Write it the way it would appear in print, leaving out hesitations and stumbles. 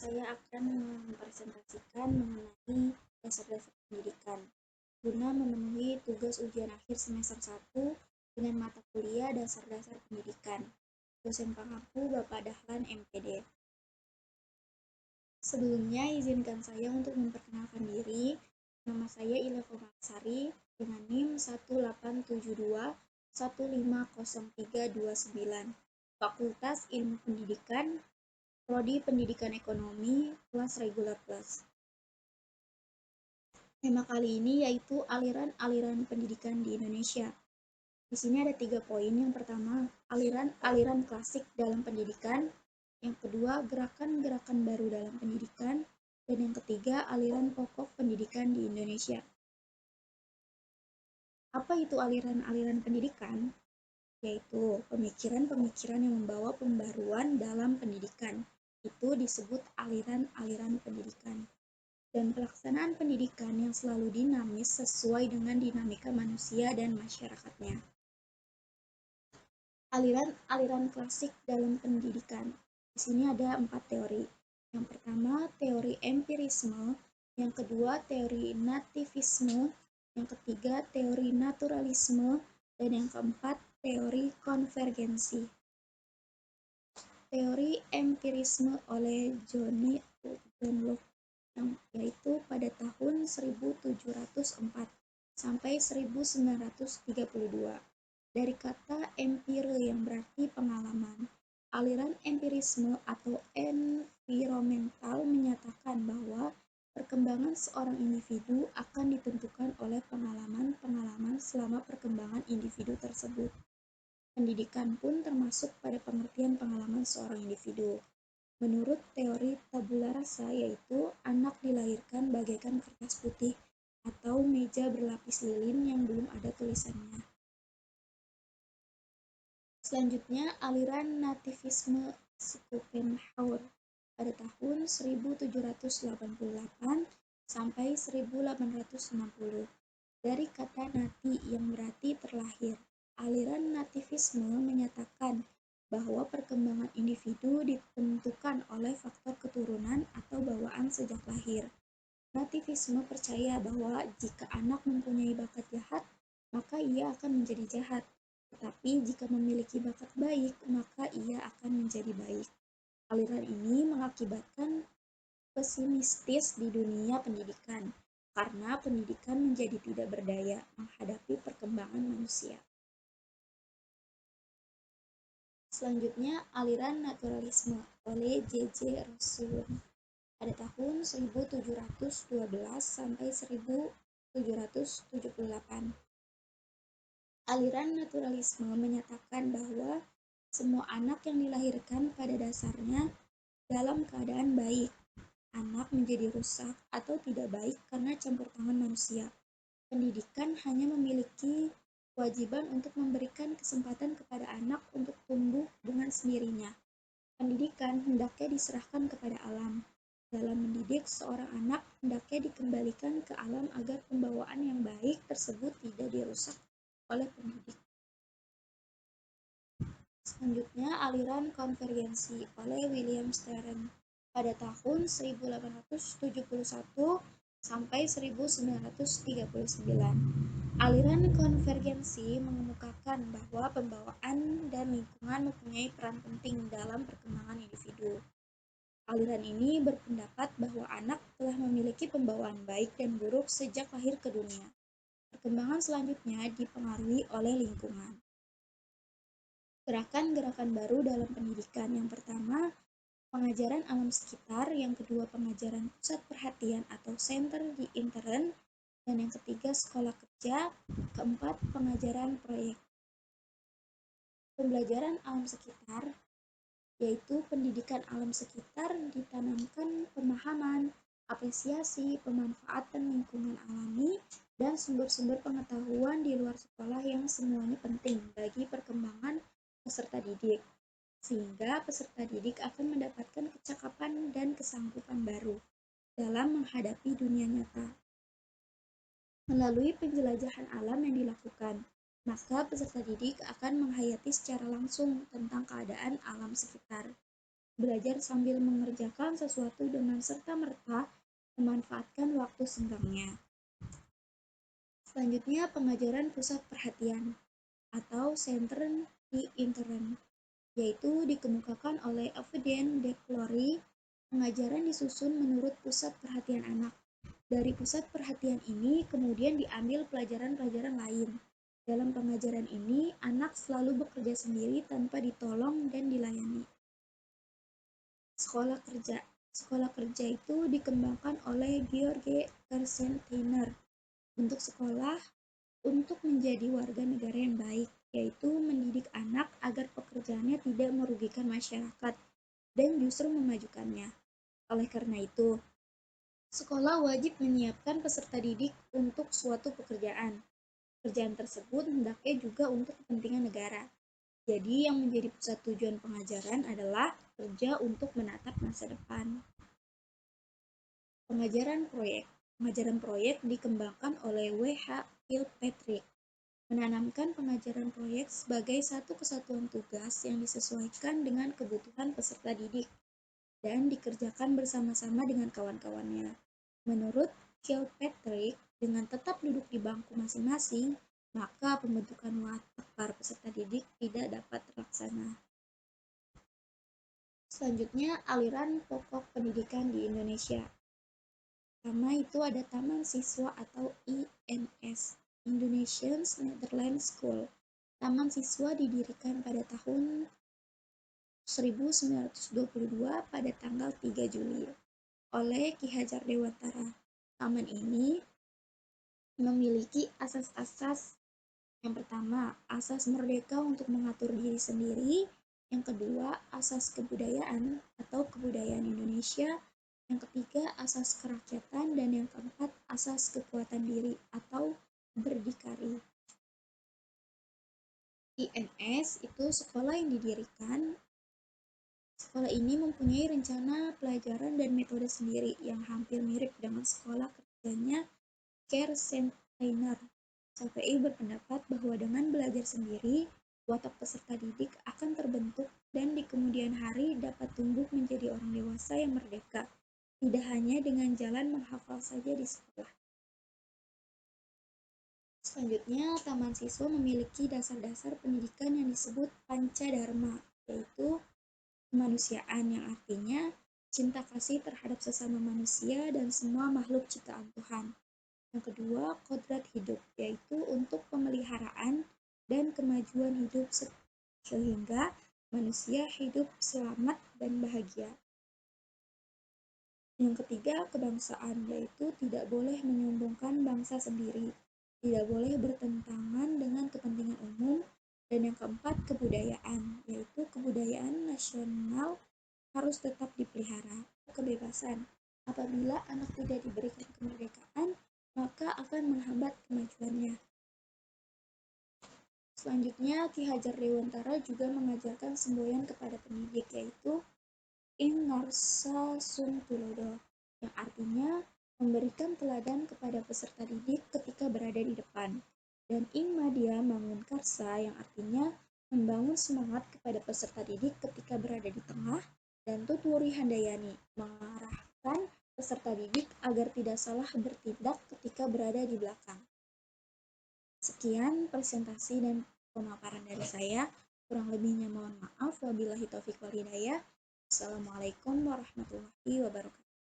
saya akan mempresentasikan mengenai dasar-dasar pendidikan guna memenuhi tugas ujian akhir semester 1 dengan mata kuliah dasar-dasar pendidikan. Dosen pengampu Bapak Dahlan MPD. Sebelumnya izinkan saya untuk memperkenalkan diri. Nama saya Ileva Maksari dengan NIM 1872150329. Fakultas Ilmu Pendidikan, Prodi Pendidikan Ekonomi, kelas Regular Plus. Tema kali ini yaitu aliran-aliran pendidikan di Indonesia. Di sini ada 3 poin. Yang pertama, aliran-aliran klasik dalam pendidikan. Yang kedua, gerakan-gerakan baru dalam pendidikan. Dan yang ketiga, aliran pokok pendidikan di Indonesia. Apa itu aliran-aliran pendidikan? Yaitu pemikiran-pemikiran yang membawa pembaruan dalam pendidikan. Itu disebut aliran-aliran pendidikan. Dan pelaksanaan pendidikan yang selalu dinamis sesuai dengan dinamika manusia dan masyarakatnya. Aliran-aliran klasik dalam pendidikan. Di sini ada 4 teori. Yang pertama, teori empirisme. Yang kedua, teori nativisme. Yang ketiga, teori naturalisme. Dan yang keempat, teori konvergensi. Teori empirisme oleh John Locke, yaitu pada tahun 1704 sampai 1932. Dari kata empire yang berarti pengalaman. Aliran empirisme atau environmental menyatakan bahwa perkembangan seorang individu akan ditentukan oleh pengalaman-pengalaman selama perkembangan individu tersebut. Pendidikan pun termasuk pada pengertian pengalaman seorang individu. Menurut teori tabula rasa, yaitu anak dilahirkan bagaikan kertas putih atau meja berlapis lilin yang belum ada tulisannya. Selanjutnya, aliran nativisme Schopenhauer pada tahun 1788 sampai 1860. Dari kata nati yang berarti terlahir. Aliran nativisme menyatakan bahwa perkembangan individu ditentukan oleh faktor keturunan atau bawaan sejak lahir. Nativisme percaya bahwa jika anak mempunyai bakat jahat, maka ia akan menjadi jahat. Tetapi jika memiliki bakat baik, maka ia akan menjadi baik. Aliran ini mengakibatkan pesimistis di dunia pendidikan, karena pendidikan menjadi tidak berdaya menghadapi perkembangan manusia. Selanjutnya, aliran naturalisme oleh J.J. Rousseau pada tahun 1712 sampai 1778. Aliran naturalisme menyatakan bahwa semua anak yang dilahirkan pada dasarnya dalam keadaan baik. Anak menjadi rusak atau tidak baik karena campur tangan manusia. Pendidikan hanya memiliki kewajiban untuk memberikan kesempatan kepada anak untuk tumbuh dengan sendirinya. Pendidikan hendaknya diserahkan kepada alam. Dalam mendidik seorang anak, hendaknya dikembalikan ke alam agar pembawaan yang baik tersebut tidak dirusak oleh pendidik. Selanjutnya, aliran konvergensi oleh William Stern pada tahun 1871 sampai 1939. Aliran konvergensi mengemukakan bahwa pembawaan dan lingkungan mempunyai peran penting dalam perkembangan individu. Aliran ini berpendapat bahwa anak telah memiliki pembawaan baik dan buruk sejak lahir ke dunia. Perkembangan selanjutnya dipengaruhi oleh lingkungan. Gerakan-gerakan baru dalam pendidikan. Yang pertama, pengajaran alam sekitar. Yang kedua, pengajaran pusat perhatian atau center di intern. Dan yang ketiga, sekolah kerja. Keempat, pengajaran proyek. Pembelajaran alam sekitar, yaitu pendidikan alam sekitar ditanamkan pemahaman, apresiasi, pemanfaatan lingkungan alami, dan sumber-sumber pengetahuan di luar sekolah yang semuanya penting bagi perkembangan peserta didik, sehingga peserta didik akan mendapatkan kecakapan dan kesanggupan baru dalam menghadapi dunia nyata. Melalui penjelajahan alam yang dilakukan, maka peserta didik akan menghayati secara langsung tentang keadaan alam sekitar. belajar sambil mengerjakan sesuatu dengan serta-merta memanfaatkan waktu senggangnya. Selanjutnya, pengajaran pusat perhatian atau center di intern, yaitu dikemukakan oleh Evidence Declory. Pengajaran disusun menurut pusat perhatian anak. Dari pusat perhatian ini kemudian diambil pelajaran-pelajaran lain. Dalam pengajaran ini, anak selalu bekerja sendiri tanpa ditolong dan dilayani. Sekolah kerja. Sekolah kerja itu dikembangkan oleh George Tersenteiner. Bentuk sekolah untuk menjadi warga negara yang baik, yaitu mendidik anak agar pekerjaannya tidak merugikan masyarakat dan justru memajukannya. Oleh karena itu, sekolah wajib menyiapkan peserta didik untuk suatu pekerjaan. Pekerjaan tersebut hendaknya juga untuk kepentingan negara. Jadi yang menjadi pusat tujuan pengajaran adalah kerja untuk menatap masa depan. Pengajaran proyek. Pengajaran proyek dikembangkan oleh W.H. Kilpatrick, menanamkan pengajaran proyek sebagai satu kesatuan tugas yang disesuaikan dengan kebutuhan peserta didik dan dikerjakan bersama-sama dengan kawan-kawannya. Menurut Kilpatrick, dengan tetap duduk di bangku masing-masing, maka pembentukan watak para peserta didik tidak dapat terlaksana. Selanjutnya, aliran pokok pendidikan di Indonesia. Pertama itu ada Taman Siswa atau INS, Indonesian Netherlands School. Taman Siswa didirikan pada tahun 1922 pada tanggal 3 Juli oleh Ki Hajar Dewantara. Taman ini memiliki asas-asas. Yang pertama, asas merdeka untuk mengatur diri sendiri. Yang kedua, asas kebudayaan atau kebudayaan Indonesia. Yang ketiga, asas kerakyatan. Dan yang keempat, asas kekuatan diri atau berdikari. INS itu sekolah yang didirikan. Sekolah ini mempunyai rencana pelajaran dan metode sendiri yang hampir mirip dengan sekolah kerjanya Kersensteiner. KPI berpendapat bahwa dengan belajar sendiri, watak peserta didik akan terbentuk dan di kemudian hari dapat tumbuh menjadi orang dewasa yang merdeka, tidak hanya dengan jalan menghafal saja di sekolah. Selanjutnya, Taman Siswa memiliki dasar-dasar pendidikan yang disebut Pancadharma, yaitu kemanusiaan yang artinya cinta kasih terhadap sesama manusia dan semua makhluk ciptaan Tuhan. Yang kedua, kodrat hidup, yaitu untuk pemeliharaan dan kemajuan hidup sehingga manusia hidup selamat dan bahagia. Yang ketiga, kebangsaan, yaitu tidak boleh menyombongkan bangsa sendiri, tidak boleh bertentangan dengan kepentingan umum. Dan yang keempat, kebudayaan, yaitu kebudayaan nasional harus tetap dipelihara. Kebebasan, apabila anak tidak diberikan kemerdekaan, maka akan menghambat kemajuannya. Selanjutnya, Ki Hajar Dewantara juga mengajarkan semboyan kepada pendidik, yaitu Ing Ngarsa Sung Tulodo, yang artinya memberikan teladan kepada peserta didik ketika berada di depan, dan Ing Madya Mangun Karsa, yang artinya membangun semangat kepada peserta didik ketika berada di tengah, dan Tutwuri Handayani mengarahkan peserta didik agar tidak salah bertindak ketika berada di belakang. Sekian presentasi dan pemaparan dari saya. Kurang lebihnya mohon maaf. Wabillahi taufiq wal hidayah. Assalamualaikum warahmatullahi wabarakatuh.